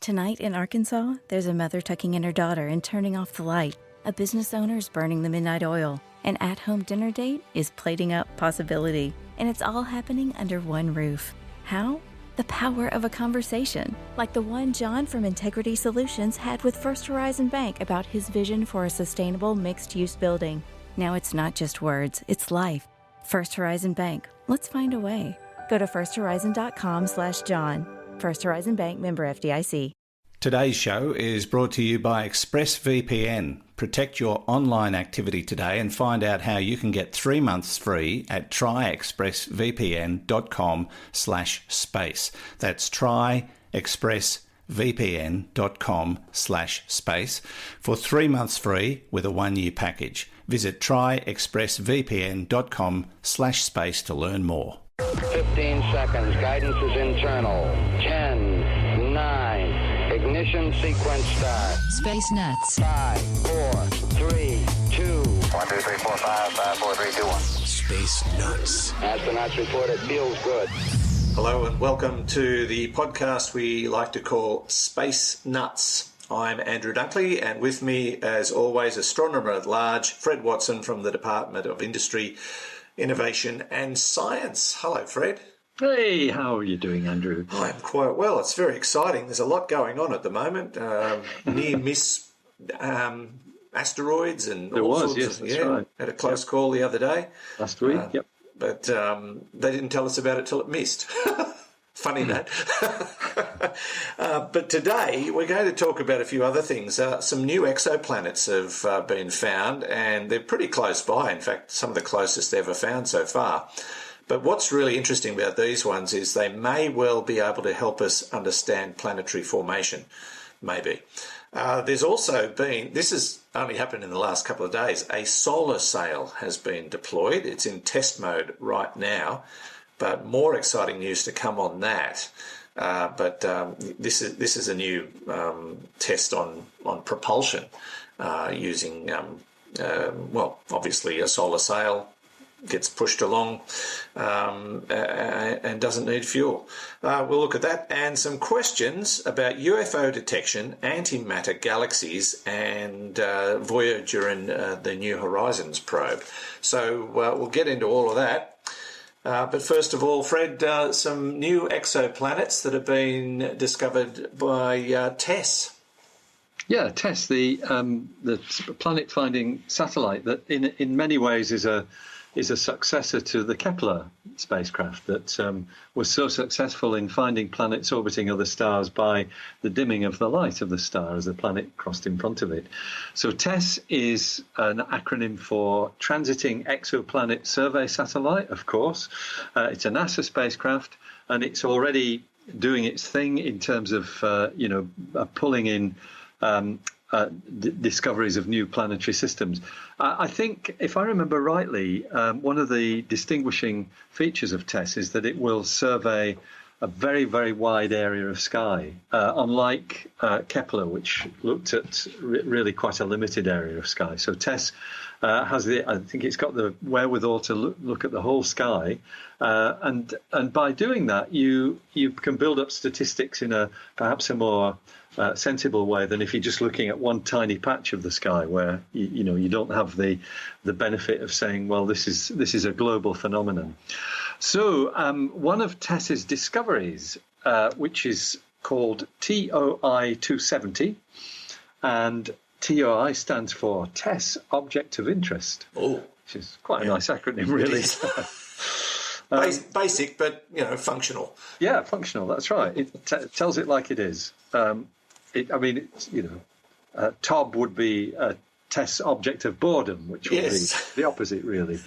Tonight in Arkansas, there's a mother tucking in her daughter and turning off the light. A business owner's burning the midnight oil. An at-home dinner date is plating up possibility. And it's all happening under one roof. How? The power of a conversation, like the one John from Integrity Solutions had with First Horizon Bank about his vision for a sustainable mixed-use building. Now it's not just words, it's life. First Horizon Bank. Let's find a way. Go to firsthorizon.com/John. First Horizon Bank, member FDIC. Today's show is brought to you by ExpressVPN. Protect your online activity today and find out how you can get 3 months free at tryexpressvpn.com/space. That's tryexpressvpn.com/space for 3 months free with a 1-year package. Visit tryexpressvpn.com/space to learn more. 15 seconds. Guidance is internal. 10, 9. Ignition sequence start. Space Nuts. 5, 4, 3, 2. 1, 2, 3, 4, 5, 5, 4, 3, 2, 1. Space Nuts. Astronauts report it feels good. Hello and welcome to the podcast we like to call Space Nuts. I'm Andrew Dunkley, and with me, as always, astronomer at large, Fred Watson from the Department of Industry, Innovation and Science. Hello, Fred. Hey, how are you doing, Andrew? I'm quite well. It's very exciting. There's a lot going on at the moment. Near-miss asteroids and there all was, sorts yes, of... that's Yeah, right. had a close call the other day. Last week, yep. But they didn't tell us about it till it missed. Funny that. But today we're going to talk about a few other things. Some new exoplanets have been found, and they're pretty close by. In fact, some of the closest ever found so far. But what's really interesting about these ones is they may well be able to help us understand planetary formation, maybe. There's also been, this has only happened in the last couple of days, a solar sail has been deployed. It's in test mode right now, but more exciting news to come on that. But this is a new test on propulsion using, obviously a solar sail gets pushed along and doesn't need fuel. We'll look at that and some questions about UFO detection, antimatter galaxies, and Voyager and the New Horizons probe. So we'll get into all of that. But first of all, Fred, some new exoplanets that have been discovered by TESS. Yeah, TESS, the planet-finding satellite that in many ways is a successor to the Kepler spacecraft that was so successful in finding planets orbiting other stars by the dimming of the light of the star as the planet crossed in front of it. So TESS is an acronym for Transiting Exoplanet Survey Satellite, of course. It's a NASA spacecraft, and it's already doing its thing in terms of, pulling in discoveries of new planetary systems. I think, if I remember rightly, one of the distinguishing features of TESS is that it will survey a very, very wide area of sky, unlike Kepler, which looked at really quite a limited area of sky. So TESS I think it's got the wherewithal to look at the whole sky, and by doing that, you can build up statistics in perhaps a more sensible way than if you're just looking at one tiny patch of the sky, where you don't have the benefit of saying, well, this is a global phenomenon. So one of TESS's discoveries, which is called TOI 270, and TOI stands for TESS Object of Interest, which is quite a nice acronym, really. Basic, but functional. Yeah, functional. That's right. It tells it like it is. TOB would be a TESS Object of Boredom, which would be the opposite, really.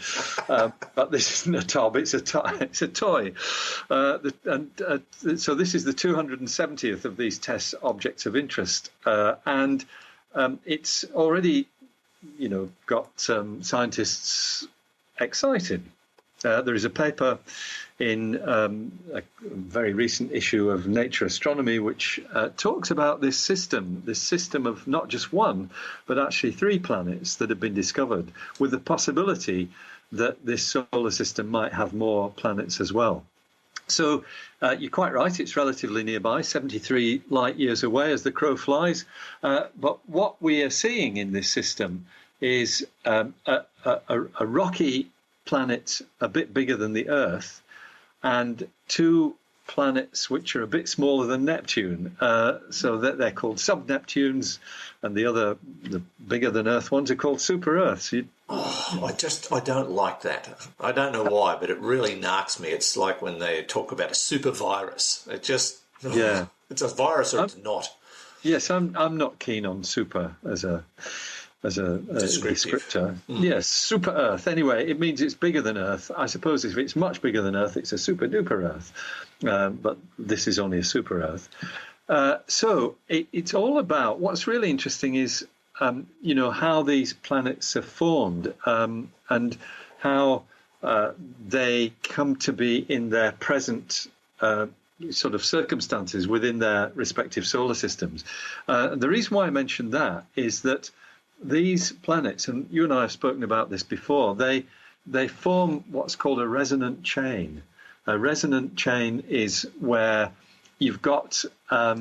But this isn't a TOB; it's a toy. So this is the 270th of these TESS Objects of Interest, and it's already, got scientists excited. There is a paper in a very recent issue of Nature Astronomy which talks about this system of not just one, but actually 3 planets that have been discovered, with the possibility that this solar system might have more planets as well. So you're quite right, it's relatively nearby, 73 light years away as the crow flies. But what we are seeing in this system is a rocky planet a bit bigger than the Earth, and two planets which are a bit smaller than Neptune. So that they're called sub-Neptunes, and the bigger than Earth ones are called super-Earths. I don't like that. I don't know why, but it really narks me. It's like when they talk about a super virus. It just, Yeah. it's a virus or it's not. Yes, I'm not keen on super as a descriptor. Yes, super Earth. Anyway, it means it's bigger than Earth. I suppose if it's much bigger than Earth, it's a super duper Earth. But this is only a super Earth. So it's all about, what's really interesting is, how these planets are formed, and how they come to be in their present sort of circumstances within their respective solar systems. The reason why I mentioned that is that these planets, and you and I have spoken about this before, they form what's called a resonant chain. A resonant chain is where you've got, how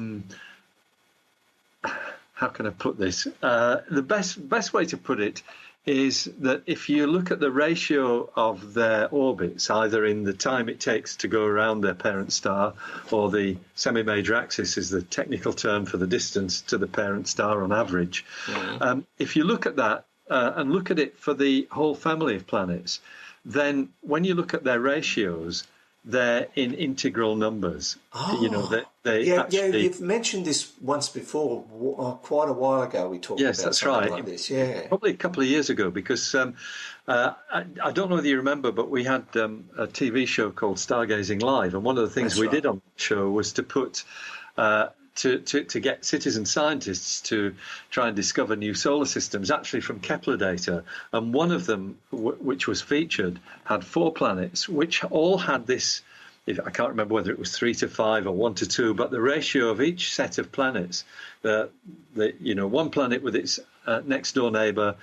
can I put this? The best way to put it is that if you look at the ratio of their orbits, either in the time it takes to go around their parent star, or the semi-major axis is the technical term for the distance to the parent star on average. If you look at that and look at it for the whole family of planets, then when you look at their ratios, they're in integral numbers. They actually... You've mentioned this once before, quite a while ago. We talked about that's something right. like this. Yeah, probably a couple of years ago, because I don't know whether you remember, but we had a TV show called Stargazing Live, and one of the things we did on the show was to put to get citizen scientists to try and discover new solar systems, actually from Kepler data. And one of them, which was featured, had 4 planets, which all had this, I can't remember whether it was 3 to 5 or 1 to 2, but the ratio of each set of planets, one planet with its next door neighbour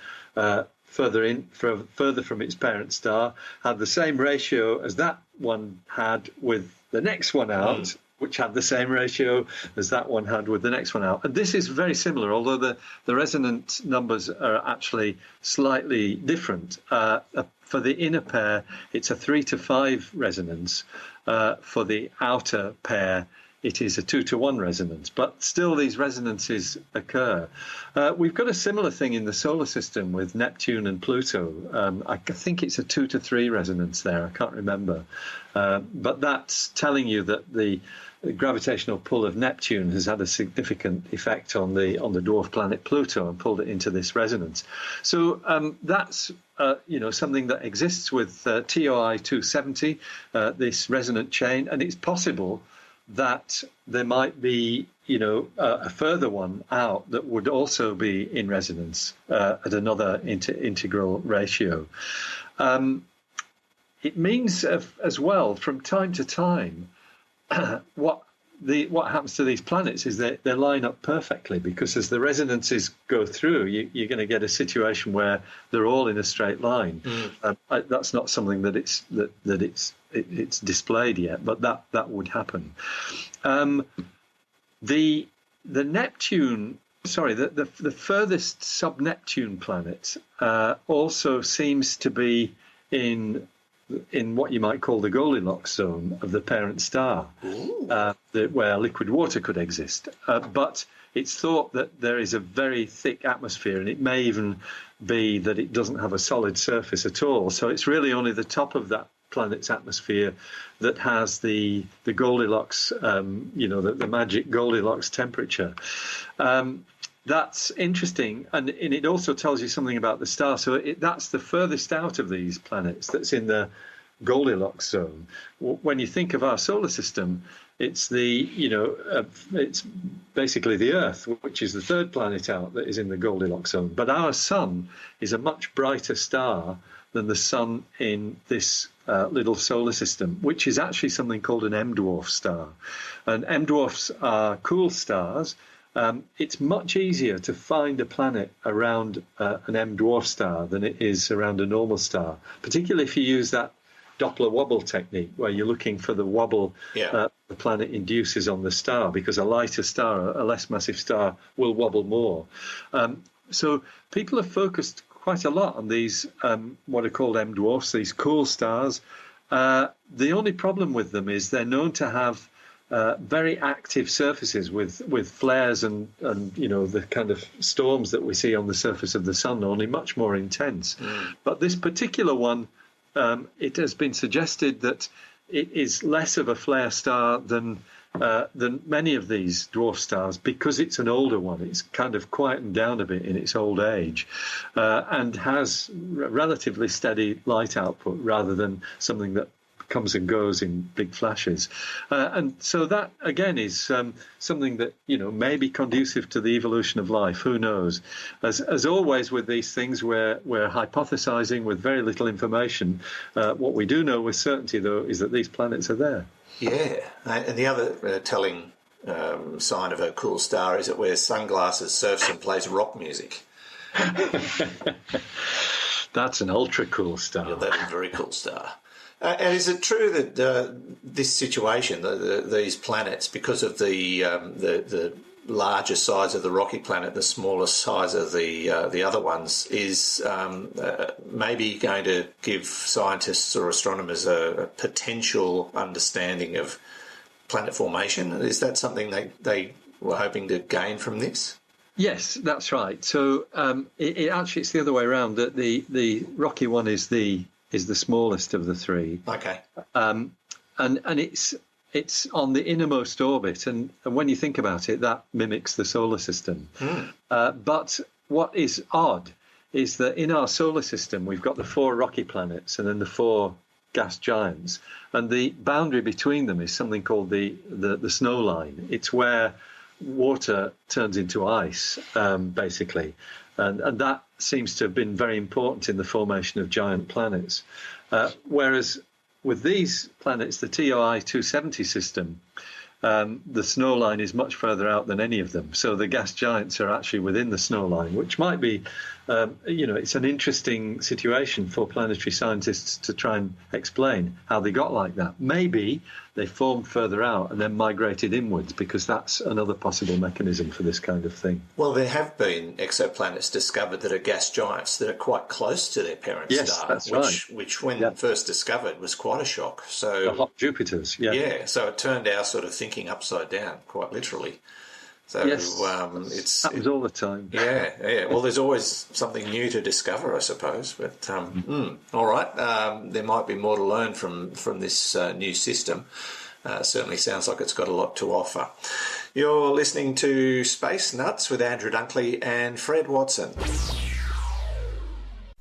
further from its parent star, had the same ratio as that one had with the next one out, which had the same ratio as that one had with the next one out. And this is very similar, although the resonant numbers are actually slightly different. For the inner pair, it's a 3 to 5 resonance. For the outer pair, it is a 2 to 1 resonance. But still, these resonances occur. We've got a similar thing in the solar system with Neptune and Pluto. I think it's a 2 to 3 resonance there. I can't remember. But that's telling you that the gravitational pull of Neptune has had a significant effect on the dwarf planet Pluto and pulled it into this resonance. So that's something that exists with TOI 270, this resonant chain, and it's possible that there might be a further one out that would also be in resonance at another integral ratio. It means as well, from time to time, what happens to these planets is they line up perfectly, because as the resonances go through, you're going to get a situation where they're all in a straight line. That's not something that it's displayed yet, but that would happen. The Neptune, the furthest sub-Neptune planet also seems to be in what you might call the Goldilocks zone of the parent star, where liquid water could exist. But it's thought that there is a very thick atmosphere, and it may even be that it doesn't have a solid surface at all. So it's really only the top of that planet's atmosphere that has the Goldilocks, the magic Goldilocks temperature. That's interesting, and it also tells you something about the star. So that's the furthest out of these planets that's in the Goldilocks zone. When you think of our solar system, it's it's basically the Earth, which is the third planet out, that is in the Goldilocks zone. But our sun is a much brighter star than the sun in this little solar system, which is actually something called an M-dwarf star. And M-dwarfs are cool stars. It's much easier to find a planet around an M-dwarf star than it is around a normal star, particularly if you use that Doppler wobble technique, where you're looking for the wobble the planet induces on the star, because a lighter star, a less massive star, will wobble more. So people have focused quite a lot on these, what are called M dwarfs, these cool stars. The only problem with them is they're known to have very active surfaces with flares and the kind of storms that we see on the surface of the sun, only much more intense. But this particular one, it has been suggested that it is less of a flare star than many of these dwarf stars, because it's an older one. It's kind of quietened down a bit in its old age, and has relatively steady light output rather than something that comes and goes in big flashes. And so that, again, is something that, may be conducive to the evolution of life. Who knows? As always with these things, we're hypothesizing with very little information. What we do know with certainty, though, is that these planets are there. Yeah, and the other telling sign of a cool star is it wears sunglasses, surfs and plays rock music. That's an ultra cool star. Yeah, that's a very cool star. And is it true that this situation, these planets, because of the larger size of the rocky planet, the smaller size of the other ones, is maybe going to give scientists or astronomers a potential understanding of planet formation? Is that something they were hoping to gain from this? Yes, that's right. So it's the other way around. That the rocky one is the smallest of the three. Okay. And it's on the innermost orbit, and when you think about it, that mimics the solar system. But what is odd is that in our solar system, we've got the 4 rocky planets and then the 4 gas giants, and the boundary between them is something called the snow line. It's where water turns into ice, basically. And that seems to have been very important in the formation of giant planets. Whereas with these planets, the TOI 270 system, the snow line is much further out than any of them. So the gas giants are actually within the snow line, which might be, it's an interesting situation for planetary scientists to try and explain how they got like that. Maybe they formed further out and then migrated inwards, because that's another possible mechanism for this kind of thing. Well, there have been exoplanets discovered that are gas giants that are quite close to their parent star, that's right. Which when first discovered was quite a shock. So the hot Jupiters, yeah. So it turned our sort of thinking upside down, quite literally. So yes, that was all the time. Yeah. Well, there's always something new to discover, I suppose. But all right, there might be more to learn from this new system. Certainly sounds like it's got a lot to offer. You're listening to Space Nuts with Andrew Dunkley and Fred Watson.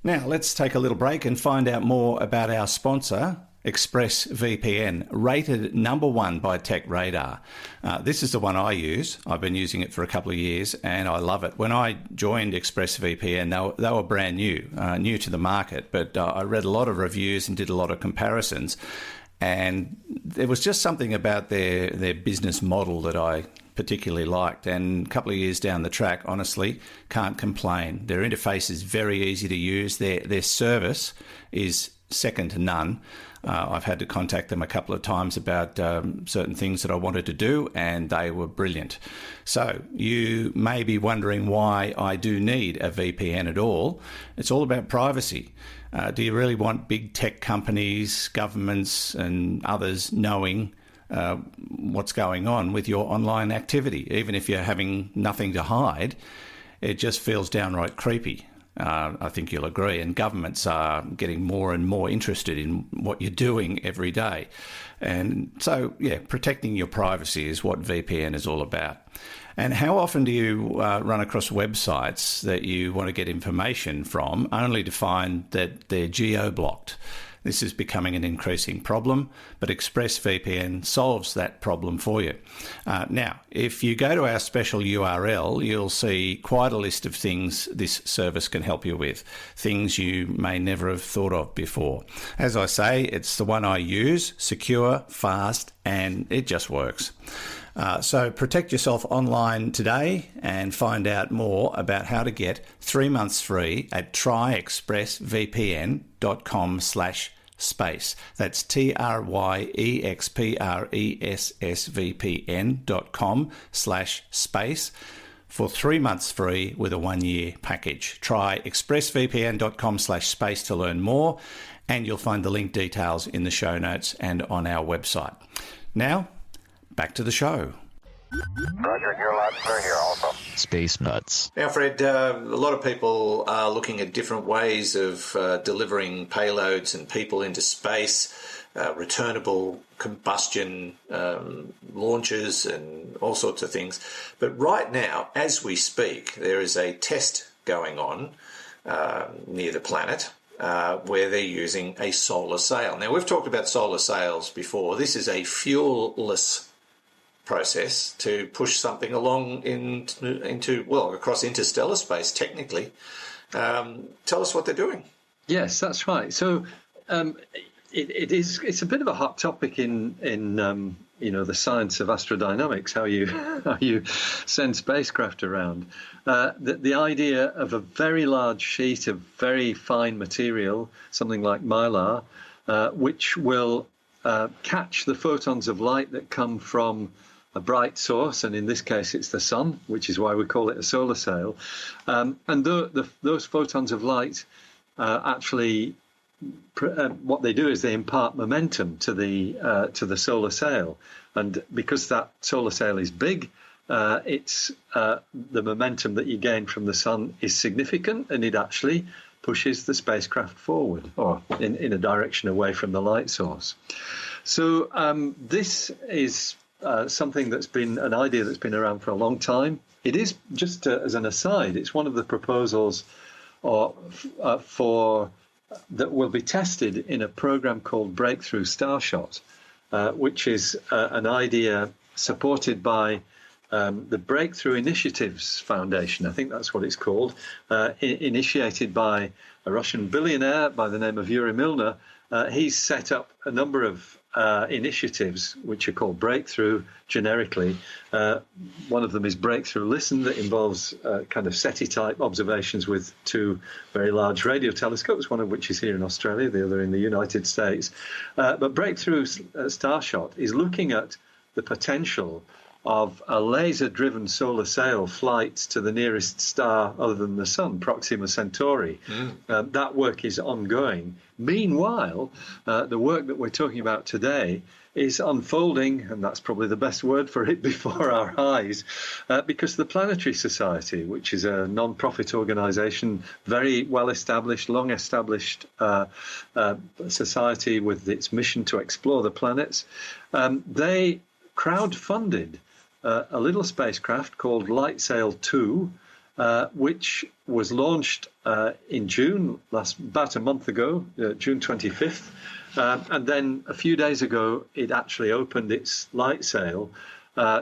Now, let's take a little break and find out more about our sponsor, ExpressVPN, rated #1 by TechRadar. This is the one I use. I've been using it for a couple of years and I love it. When I joined ExpressVPN, they were brand new to the market, but I read a lot of reviews and did a lot of comparisons, and there was just something about their business model that I particularly liked, and a couple of years down the track, honestly, can't complain. Their interface is very easy to use. Their service is second to none. I've had to contact them a couple of times about certain things that I wanted to do, and they were brilliant. So you may be wondering why I do need a VPN at all. It's all about privacy. Do you really want big tech companies, governments and others knowing what's going on with your online activity? Even if you're having nothing to hide, it just feels downright creepy. I think you'll agree. And governments are getting more and more interested in what you're doing every day. And so, protecting your privacy is what VPN is all about. And how often do you run across websites that you want to get information from only to find that they're geo-blocked? This is becoming an increasing problem, but ExpressVPN solves that problem for you. Now, if you go to our special URL, you'll see quite a list of things this service can help you with, things you may never have thought of before. As I say, it's the one I use, secure, fast, and it just works. So protect yourself online today and find out more about how to get 3 months free at tryexpressvpn.com/ space. That's TRYEXPRESSVPN.com/space for 3 months free with a 1-year package. Try expressvpn.com/space to learn more, and you'll find the link details in the show notes and on our website. Now, back to the show. Roger, you're loud and clear here also. Space Nuts. Now, Fred, a lot of people are looking at different ways of delivering payloads and people into space, returnable combustion launches and all sorts of things. But right now, as we speak, there is a test going on near the planet where they're using a solar sail. Now, we've talked about solar sails before. This is a fuel-less process to push something along across interstellar space, technically. Tell us what they're doing. Yes, that's right. So it's a bit of a hot topic in the science of astrodynamics, how you send spacecraft around. The idea of a very large sheet of very fine material, something like mylar, which will catch the photons of light that come from a bright source, and in this case it's the sun, which is why we call it a solar sail. And those photons of light actually, what they do is they impart momentum to the solar sail, and because that solar sail is big, it's the momentum that you gain from the sun is significant, and it actually pushes the spacecraft forward or in a direction away from the light source. So this is something that's been an idea that's been around for a long time. It is, just as an aside, it's one of the proposals for that will be tested in a program called Breakthrough Starshot, which is an idea supported by the Breakthrough Initiatives Foundation. I think that's what it's called, initiated by a Russian billionaire by the name of Yuri Milner. He's set up a number of initiatives which are called Breakthrough generically. One of them is Breakthrough Listen, that involves kind of SETI-type observations with 2 very large radio telescopes, one of which is here in Australia, the other in the United States. But Breakthrough Starshot is looking at the potential of a laser-driven solar sail flight to the nearest star other than the Sun, Proxima Centauri. That work is ongoing. Meanwhile, the work that we're talking about today is unfolding, and that's probably the best word for it, before our eyes, because the Planetary Society, which is a non-profit organisation, very well-established, long-established society with its mission to explore the planets, they crowd-funded a little spacecraft called LightSail 2, which was launched in June, about a month ago, June 25th. And then a few days ago, it actually opened its light sail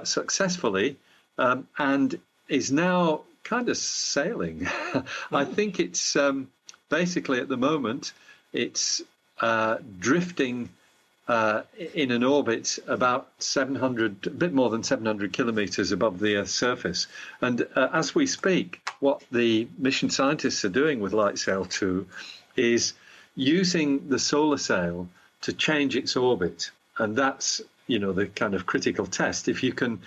successfully and is now kind of sailing. I think it's basically at the moment, it's drifting in an orbit about a bit more than 700 kilometers above the Earth's surface. And as we speak, what the mission scientists are doing with LightSail 2 is using the solar sail to change its orbit. And that's, the kind of critical test. If you can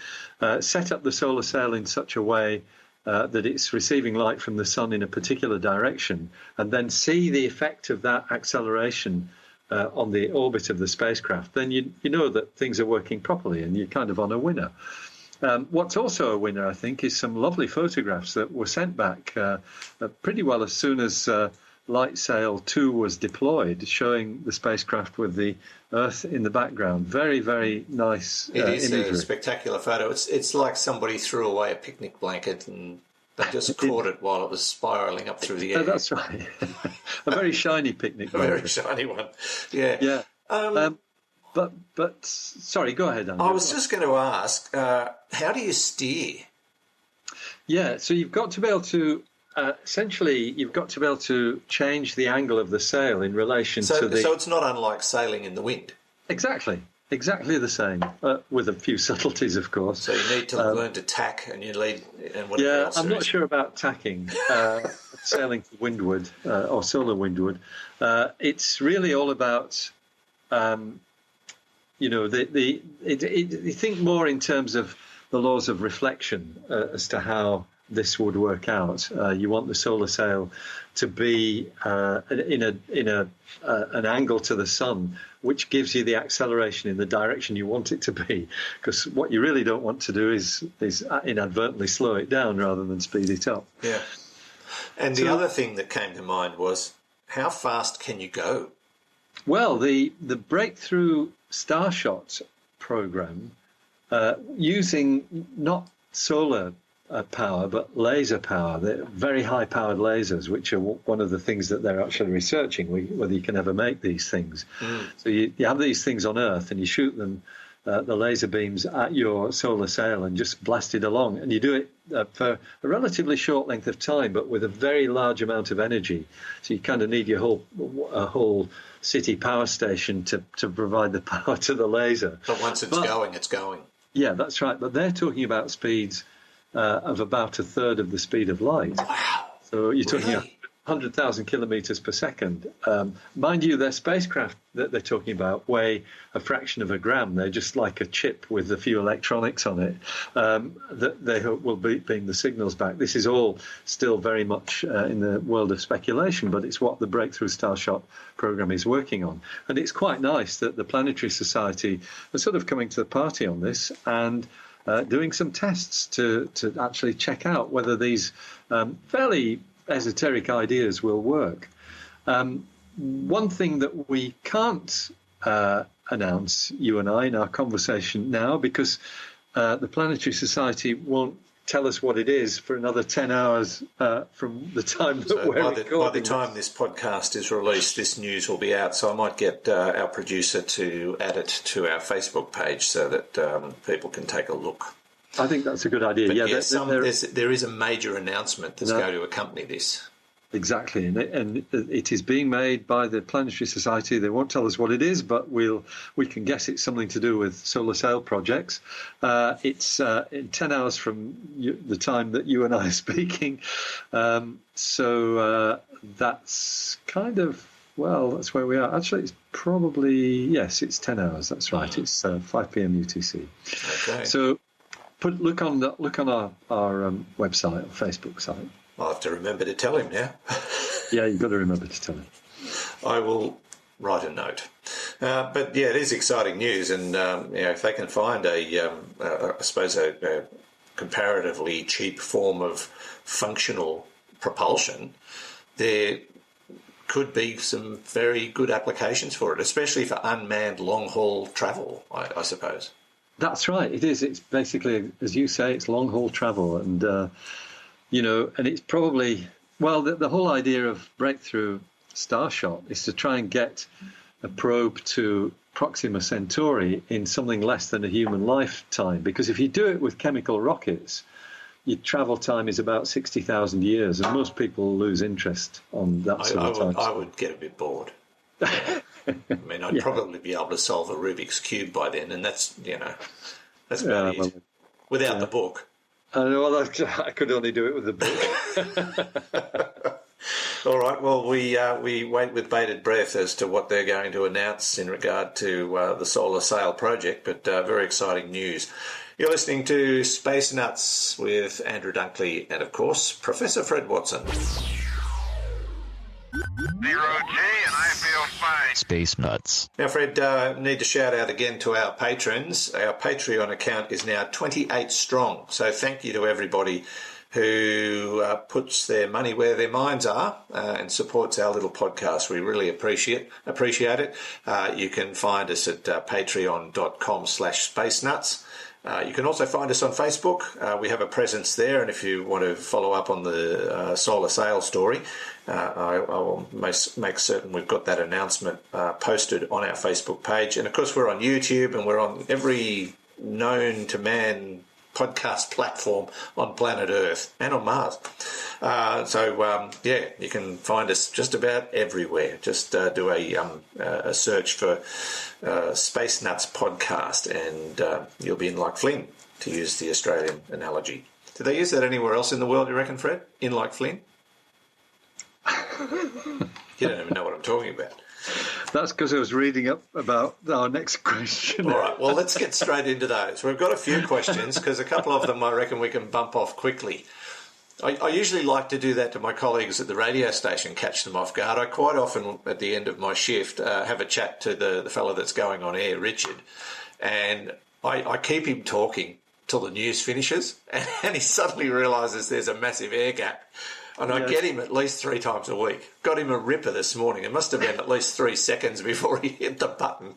set up the solar sail in such a way that it's receiving light from the sun in a particular direction, and then see the effect of that acceleration on the orbit of the spacecraft, then you know that things are working properly and you're kind of on a winner. What's also a winner, I think, is some lovely photographs that were sent back pretty well as soon as LightSail 2 was deployed, showing the spacecraft with the Earth in the background. Very, very nice It is imagery. A spectacular photo. It's like somebody threw away a picnic blanket and they just caught it while it was spiralling up through the air. That's right. A very shiny picnic blanket. A very shiny one. Yeah. Yeah. But sorry, go ahead, Andrew. I was just going to ask, how do you steer? Yeah, so you've got to be able to essentially change the angle of the sail in relation to the. So it's not unlike sailing in the wind. Exactly the same, with a few subtleties, of course. So you need to learn to tack, and you lead, and whatever else. I'm not sure about tacking. sailing to windward or solar windward. It's really all about, you think more in terms of the laws of reflection as to how this would work out. You want the solar sail to be in an angle to the sun, which gives you the acceleration in the direction you want it to be. Because what you really don't want to do is inadvertently slow it down rather than speed it up. Yeah. And the other thing that came to mind was, how fast can you go? Well, the Breakthrough Starshot program, using not solar power, but laser power. They're very high-powered lasers, which are one of the things that they're actually researching, whether you can ever make these things. So you have these things on Earth, and you shoot them, the laser beams, at your solar sail and just blast it along. And you do it for a relatively short length of time, but with a very large amount of energy. So you kind of need a whole city power station to provide the power to the laser. But once it's going, it's going. Yeah, that's right. But they're talking about speeds of about a third of the speed of light. Wow. So you're talking Really? 100,000 kilometers per second. Mind you, their spacecraft that they're talking about weigh a fraction of a gram. They're just like a chip with a few electronics on it that they hope will beam the signals back. This is all still very much in the world of speculation, but it's what the Breakthrough Starshot program is working on. And it's quite nice that the Planetary Society are sort of coming to the party on this and doing some tests to actually check out whether these fairly esoteric ideas will work. One thing that we can't announce, you and I, in our conversation now, because the Planetary Society won't tell us what it is for another 10 hours from the time that we're recording. By the time this podcast is released, this news will be out. So I might get our producer to add it to our Facebook page so that people can take a look. I think that's a good idea. But yeah, there is a major announcement that's going to accompany this. Exactly, and it is being made by the Planetary Society. They won't tell us what it is, but we can guess it's something to do with solar sail projects. It's in 10 hours from the time that you and I are speaking, so that's kind of, well, that's where we are. Actually, it's probably, yes, it's 10 hours. That's right. It's 5 p.m. UTC. Okay. So look on our website or Facebook site. I'll have to remember to tell him now. Yeah, you've got to remember to tell him. I will write a note. But yeah, it is exciting news, and if they can find I suppose a comparatively cheap form of functional propulsion, there could be some very good applications for it, especially for unmanned long-haul travel, I suppose. That's right. It is. It's basically, as you say, it's long-haul travel, and and it's probably, well, the whole idea of Breakthrough Starshot is to try and get a probe to Proxima Centauri in something less than a human lifetime. Because if you do it with chemical rockets, your travel time is about 60,000 years, and most people lose interest on that sort of time. I would get a bit bored. I mean, I'd probably be able to solve a Rubik's Cube by then, and that's about it. Without the book. Well, I could only do it with the book. All right. Well, we wait with bated breath as to what they're going to announce in regard to the solar sail project, but very exciting news. You're listening to Space Nuts with Andrew Dunkley and, of course, Professor Fred Watson. 0G, and I feel fine. Space Nuts. Now, Fred, need to shout out again to our patrons. Our Patreon account is now 28 strong, so thank you to everybody who puts their money where their minds are and supports our little podcast. We really appreciate it. You can find us at patreon.com/spacenuts. You can also find us on Facebook. We have a presence there, and if you want to follow up on the solar sail story, I will make certain we've got that announcement posted on our Facebook page. And of course, we're on YouTube, and we're on every known to man podcast platform on planet Earth and on Mars. You can find us just about everywhere. Just do a search for Space Nuts podcast, and you'll be in like Flynn, to use the Australian analogy. Do they use that anywhere else in the world, you reckon, Fred? In like Flynn? You don't even know what I'm talking about. That's because I was reading up about our next question. All right, well, let's get straight into those. We've got a few questions because a couple of them I reckon we can bump off quickly. I usually like to do that to my colleagues at the radio station, catch them off guard. I quite often, at the end of my shift, have a chat to the fellow that's going on air, Richard, and I keep him talking till the news finishes, and he suddenly realises there's a massive air gap. And I get him at least 3 times a week. Got him a ripper this morning. It must have been at least 3 seconds before he hit the button.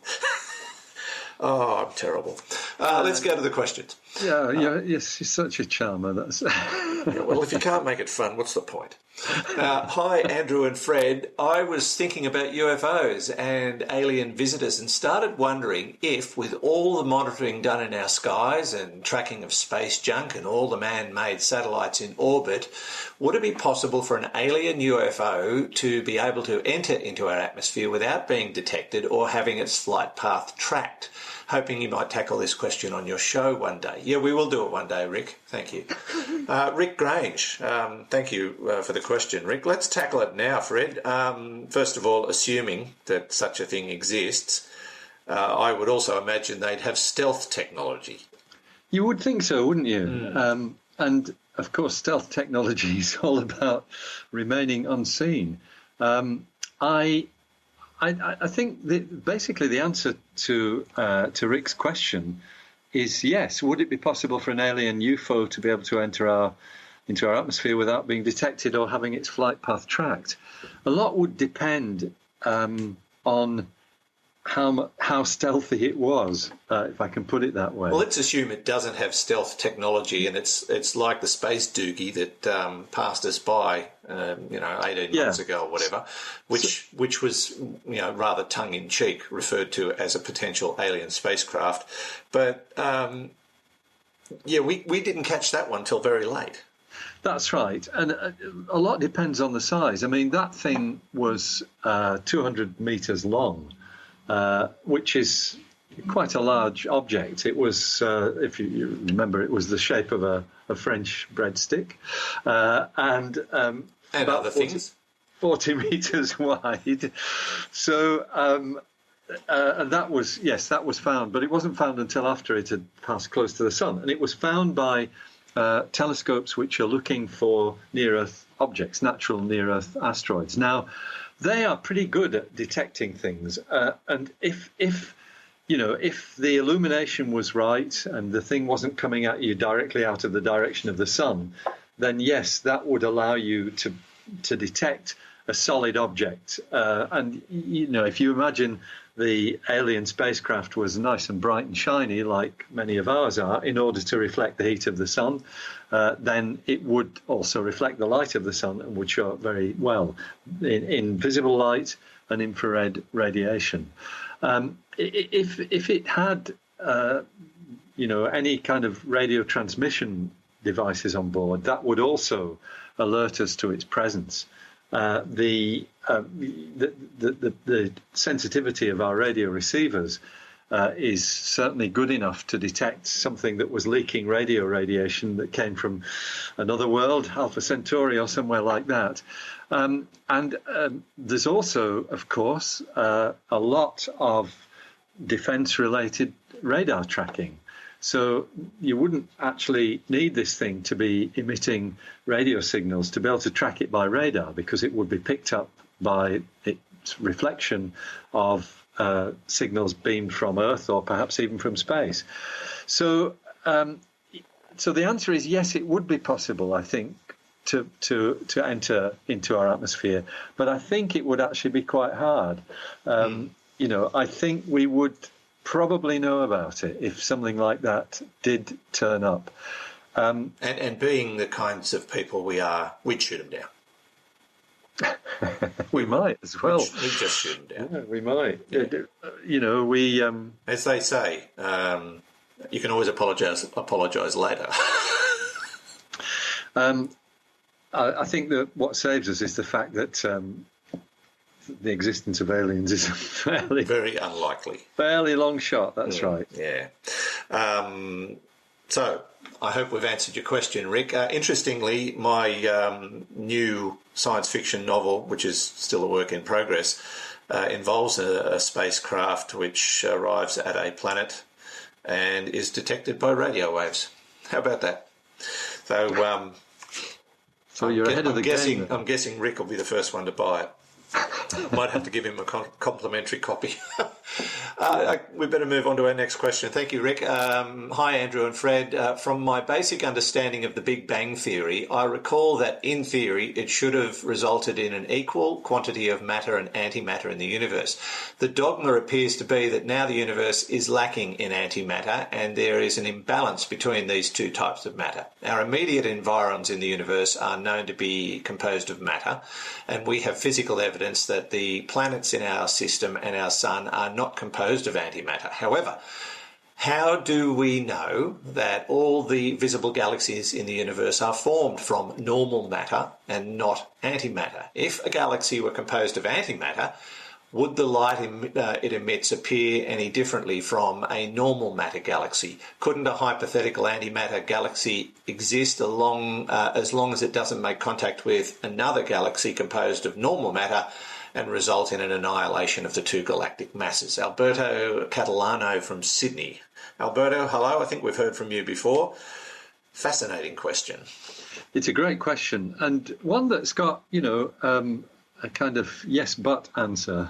Oh, I'm terrible. Let's go to the questions. Yes, he's such a charmer. That's well, if you can't make it fun, what's the point? Hi, Andrew and Fred. I was thinking about UFOs and alien visitors and started wondering if, with all the monitoring done in our skies and tracking of space junk and all the man-made satellites in orbit, would it be possible for an alien UFO to be able to enter into our atmosphere without being detected or having its flight path tracked? Hoping you might tackle this question on your show one day. Yeah, we will do it one day, Rick. Thank you. Rick Grange, thank you for the question, Rick. Let's tackle it now, Fred. First of all, assuming that such a thing exists, I would also imagine they'd have stealth technology. You would think so, wouldn't you? And, of course, stealth technology is all about remaining unseen. I think basically the answer to Rick's question is yes. Would it be possible for an alien UFO to be able to enter into our atmosphere without being detected or having its flight path tracked? A lot would depend on how stealthy it was, if I can put it that way. Well, let's assume it doesn't have stealth technology, and it's like the space doogie that passed us by, 18 months ago or whatever, which was, rather tongue-in-cheek referred to as a potential alien spacecraft. But, we didn't catch that one till very late. That's right. And a lot depends on the size. I mean, that thing was 200 metres long. Which is quite a large object. It was, if you remember, it was the shape of a French breadstick, and other things. 40 metres wide. So, and that was found, but it wasn't found until after it had passed close to the sun, and it was found by telescopes which are looking for near-Earth objects, natural near-Earth asteroids. Now, they are pretty good at detecting things, and if the illumination was right and the thing wasn't coming at you directly out of the direction of the sun, then yes, that would allow you to detect a solid object. And if you imagine the alien spacecraft was nice and bright and shiny, like many of ours are, in order to reflect the heat of the sun, then it would also reflect the light of the sun and would show up very well in visible light and infrared radiation. If it had, any kind of radio transmission devices on board, that would also alert us to its presence. The sensitivity of our radio receivers is certainly good enough to detect something that was leaking radio radiation that came from another world, Alpha Centauri or somewhere like that. And there's also, of course, a lot of defense-related radar tracking. So you wouldn't actually need this thing to be emitting radio signals to be able to track it by radar, because it would be picked up by its reflection of signals beamed from Earth or perhaps even from space. So the answer is yes, it would be possible, I think, to enter into our atmosphere, but I think it would actually be quite hard. I think we would probably know about it if something like that did turn up. And being the kinds of people we are, we'd shoot them down. We might as well. We just shoot them down. Yeah, we might. Yeah. We as they say, you can always apologise later. I think that what saves us is the fact that the existence of aliens is very unlikely, fairly long shot. That's right. Yeah. So I hope we've answered your question, Rick. Interestingly, my new science fiction novel, which is still a work in progress, involves a spacecraft which arrives at a planet and is detected by radio waves. How about that? So, so you're ahead of the game. I'm guessing Rick will be the first one to buy it. Might have to give him a complimentary copy. We better move on to our next question. Thank you, Rick. Hi, Andrew and Fred. From my basic understanding of the Big Bang Theory, I recall that in theory it should have resulted in an equal quantity of matter and antimatter in the universe. The dogma appears to be that now the universe is lacking in antimatter and there is an imbalance between these two types of matter. Our immediate environs in the universe are known to be composed of matter, and we have physical evidence that the planets in our system and our sun are not composed of antimatter. However, how do we know that all the visible galaxies in the universe are formed from normal matter and not antimatter? If a galaxy were composed of antimatter, would the light it emits appear any differently from a normal matter galaxy? Couldn't a hypothetical antimatter galaxy exist as long as it doesn't make contact with another galaxy composed of normal matter and result in an annihilation of the two galactic masses? Alberto Catalano from Sydney. Alberto, hello. I think we've heard from you before. Fascinating question. It's a great question, and one that's got, a kind of yes but answer.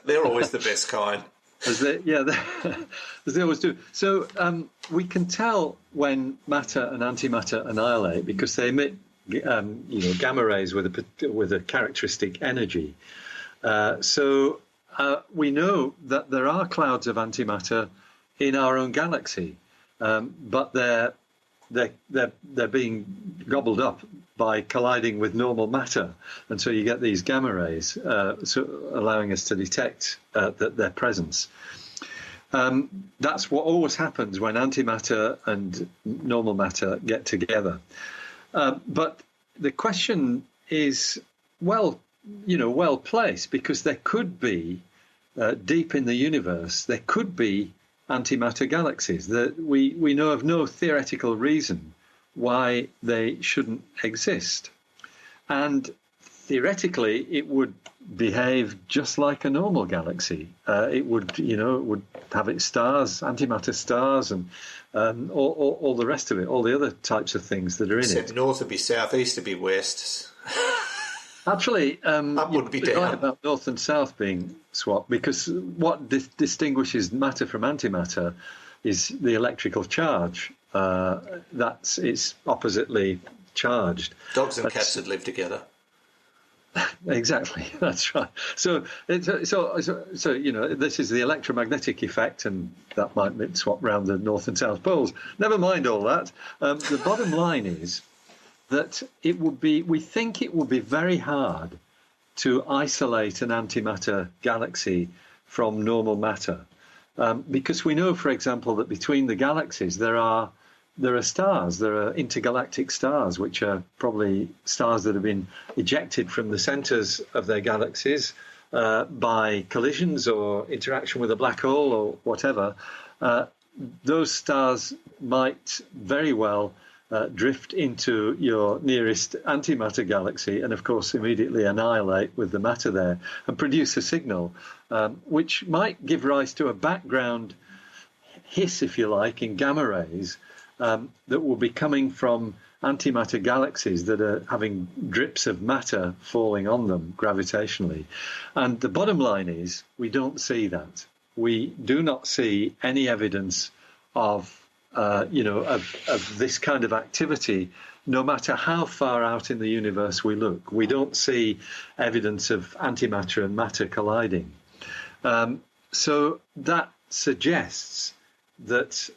They're always the best kind. As they always do. So we can tell when matter and antimatter annihilate because they emit gamma rays with a characteristic energy. So we know that there are clouds of antimatter in our own galaxy, but they're being gobbled up by colliding with normal matter, and so you get these gamma rays, allowing us to detect their presence. That's what always happens when antimatter and normal matter get together. But the question is well placed, because there could be deep in the universe there could be antimatter galaxies that we know of no theoretical reason why they shouldn't exist. And theoretically, it would behave just like a normal galaxy. It would have its stars, antimatter stars, and all the rest of it, all the other types of things that are in it. Except north would be south, east would be west. Actually, up would be down. Right about north and south being swapped, because what distinguishes matter from antimatter is the electrical charge. It's oppositely charged. Dogs and cats that live together. Exactly, that's right. So this is the electromagnetic effect, and that might swap round the north and south poles. Never mind all that. The bottom line is that we think it would be very hard to isolate an antimatter galaxy from normal matter, because we know, for example, that between the galaxies there are stars, there are intergalactic stars, which are probably stars that have been ejected from the centres of their galaxies by collisions or interaction with a black hole or whatever. Those stars might very well drift into your nearest antimatter galaxy and, of course, immediately annihilate with the matter there and produce a signal, which might give rise to a background hiss, if you like, in gamma rays that will be coming from antimatter galaxies that are having drips of matter falling on them gravitationally. And the bottom line is we don't see that. We do not see any evidence of this kind of activity, no matter how far out in the universe we look. We don't see evidence of antimatter and matter colliding. So that suggests that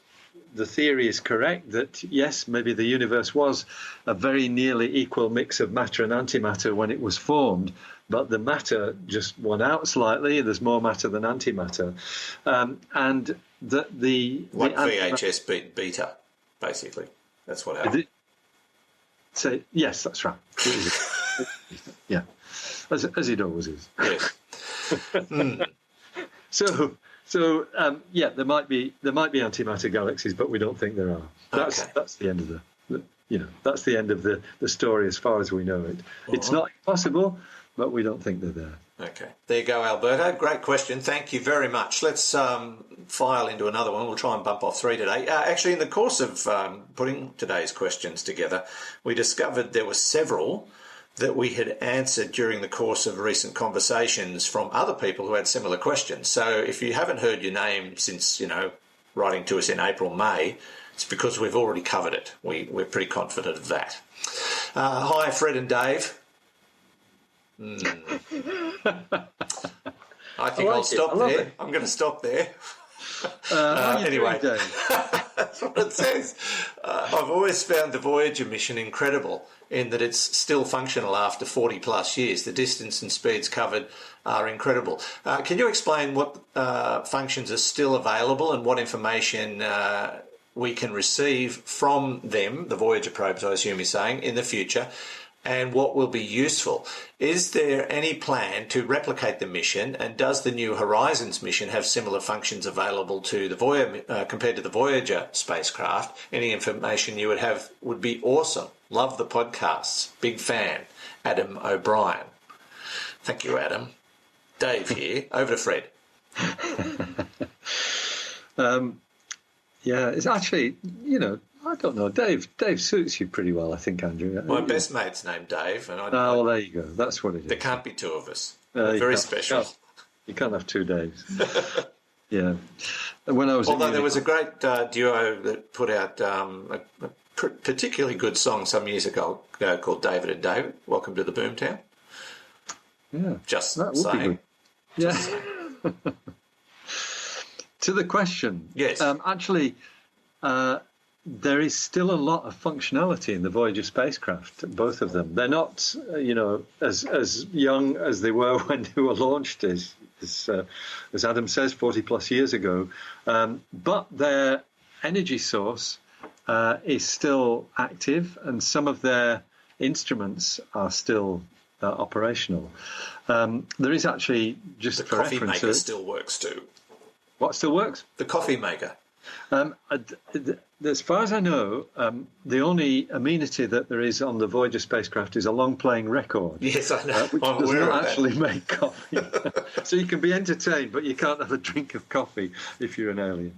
the theory is correct, that yes, maybe the universe was a very nearly equal mix of matter and antimatter when it was formed, but the matter just won out slightly. There's more matter than antimatter, and that like VHS beat beta, basically. That's what happened. So yes, that's right. Yeah, as it always is. Yes. So there might be antimatter galaxies, but we don't think there are. That's the end of that's the end of the story as far as we know it. It's not impossible, but we don't think they're there. Okay. There you go, Alberto. Great question. Thank you very much. Let's file into another one. We'll try and bump off 3 today. Actually, in the course of putting today's questions together, we discovered there were several that we had answered during the course of recent conversations from other people who had similar questions. So if you haven't heard your name since, writing to us in April, May, it's because we've already covered it. We're pretty confident of that. Hi, Fred and Dave. I think I'll stop there. I'm going to stop there. Anyway, that's what it says. I've always found the Voyager mission incredible in that it's still functional after 40 plus years. The distance and speeds covered are incredible. Can you explain what functions are still available and what information we can receive from them, the Voyager probes, I assume you're saying, in the future, and what will be useful? Is there any plan to replicate the mission, and does the New Horizons mission have similar functions available to the Voyager compared to the Voyager spacecraft? Any information you would have would be awesome. Love the podcasts. Big fan. Adam O'Brien. Thank you, Adam. Dave here. Over to Fred. It's actually, I don't know. Dave suits you pretty well, I think, Andrew. My best mate's named Dave. And well, there you go. That's what it is. There can't be two of us. Very special. You can't have 2 Daves. Yeah. When I was Although there was a great duo that put out a particularly good song some years ago called David and David. Welcome to the Boomtown. Yeah. Just that would saying. Be good. Yeah. To the question. Yes. Actually, there is still a lot of functionality in the Voyager spacecraft, both of them. They're not, as young as they were when they were launched, as Adam says, 40 plus years ago. But their energy source is still active, and some of their instruments are still operational. There is actually, just the for coffee reference, maker still works too. What still works? The coffee maker. As far as I know, the only amenity that there is on the Voyager spacecraft is a long-playing record. Yes, I know. Which does not actually make coffee. So you can be entertained, but you can't have a drink of coffee if you're an alien.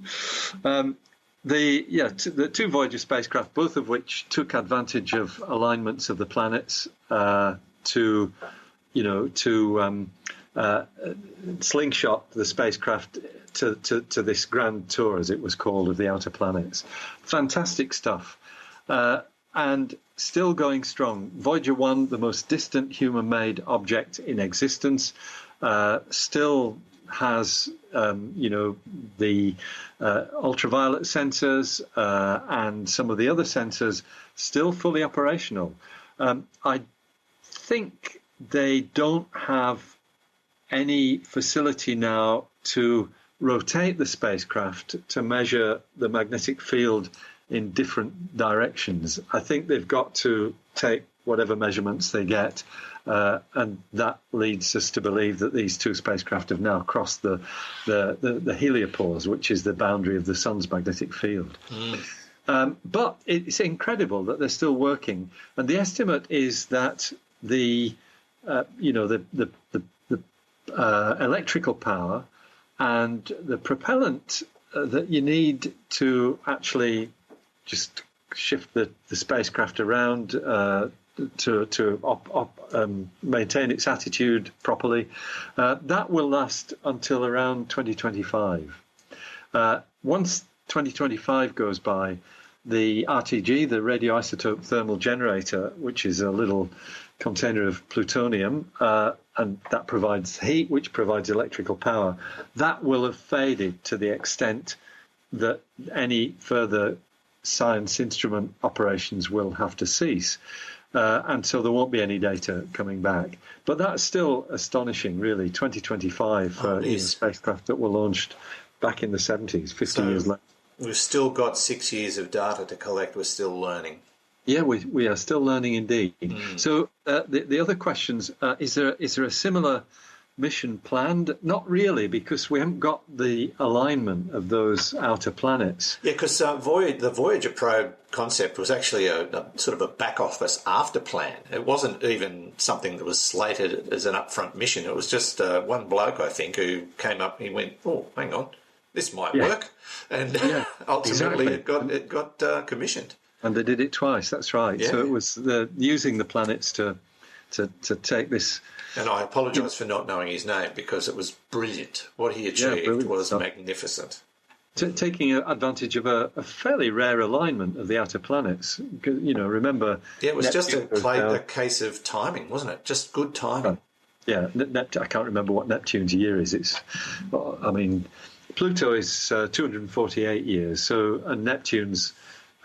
The 2 Voyager spacecraft, both of which took advantage of alignments of the planets to slingshot the spacecraft to this grand tour, as it was called, of the outer planets. Fantastic stuff. And still going strong. Voyager 1, the most distant human-made object in existence, still has, the ultraviolet sensors and some of the other sensors still fully operational. I think they don't have any facility now to rotate the spacecraft to measure the magnetic field in different directions. I think they've got to take whatever measurements they get, and that leads us to believe that these 2 spacecraft have now crossed the heliopause, which is the boundary of the sun's magnetic field. But it's incredible that they're still working, and the estimate is that the electrical power and the propellant that you need to actually just shift the spacecraft around to maintain its attitude properly, that will last until around 2025. Once 2025 goes by, the RTG, the radioisotope thermal generator, which is a little container of plutonium, and that provides heat, which provides electrical power, that will have faded to the extent that any further science instrument operations will have to cease. And so there won't be any data coming back. But that's still astonishing, really. 2025 for spacecraft that were launched back in the 70s, 50 years later. We've still got 6 years of data to collect. We're still learning. Yeah, we are still learning indeed. So the other questions, is there a similar mission planned? Not really, because we haven't got the alignment of those outer planets. Yeah, because the Voyager probe concept was actually a sort of a back office after plan. It wasn't even something that was slated as an upfront mission. It was just one bloke, I think, who came up and he went, "Oh, hang on, this might work," and ultimately it got commissioned. And they did it twice. That's right. Yeah. So it was using the planets to take this. And I apologise for not knowing his name, because it was brilliant. What he achieved was magnificent. Taking advantage of a fairly rare alignment of the outer planets. Remember... Yeah, it was Neptune just a case of timing, wasn't it? Just good timing. Yeah, I can't remember what Neptune's year is. Pluto is 248 years, and Neptune's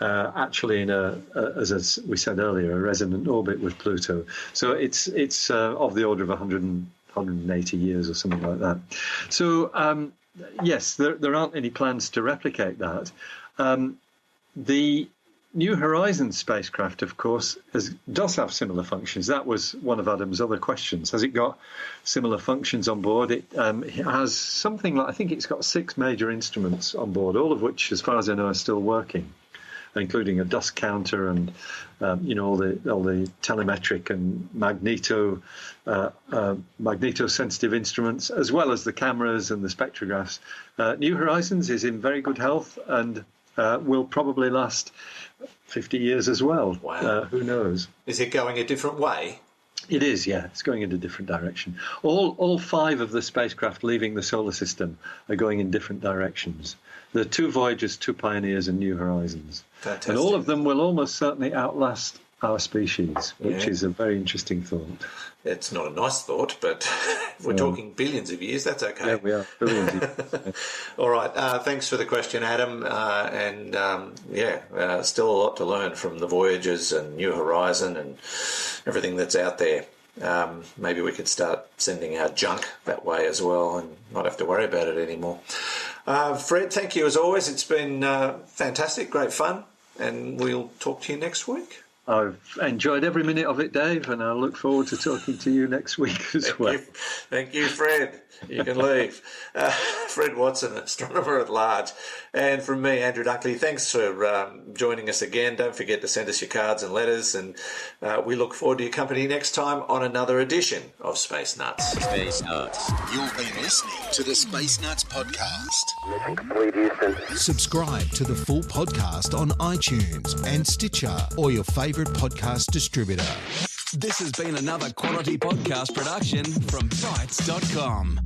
actually in as we said earlier, a resonant orbit with Pluto. So it's of the order of 180 years or something like that. So yes, there aren't any plans to replicate that. The New Horizons spacecraft, of course, does have similar functions. That was one of Adam's other questions. Has it got similar functions on board? It has something like, I think it's got 6 major instruments on board, all of which, as far as I know, are still working, including a dust counter and all the telemetric and magneto-sensitive instruments, as well as the cameras and the spectrographs. New Horizons is in very good health and will probably last 50 years as well. Wow. Who knows? Is it going a different way? It is, yeah. It's going in a different direction. All 5 of the spacecraft leaving the solar system are going in different directions. There are 2 Voyagers, 2 Pioneers, and New Horizons. Fantastic. And all of them will almost certainly outlast our species, which is a very interesting thought. It's not a nice thought, but if we're talking billions of years, that's okay. Yeah, we are. Billions of years. All right. Thanks for the question, Adam. Still a lot to learn from the Voyagers and New Horizon and everything that's out there. Maybe we could start sending our junk that way as well and not have to worry about it anymore. Fred, thank you as always. It's been fantastic, great fun, and we'll talk to you next week. I've enjoyed every minute of it, Dave, and I look forward to talking to you next week as well. Thank you, Fred. You can leave. Fred Watson, astronomer at large. And from me, Andrew Dunkley, thanks for joining us again. Don't forget to send us your cards and letters, and we look forward to your company next time on another edition of Space Nuts. Space Nuts. You've been listening to the Space Nuts podcast. Mission complete, Houston. Subscribe to the full podcast on iTunes and Stitcher or your favourite podcast distributor. This has been another quality podcast production from Bytes.com.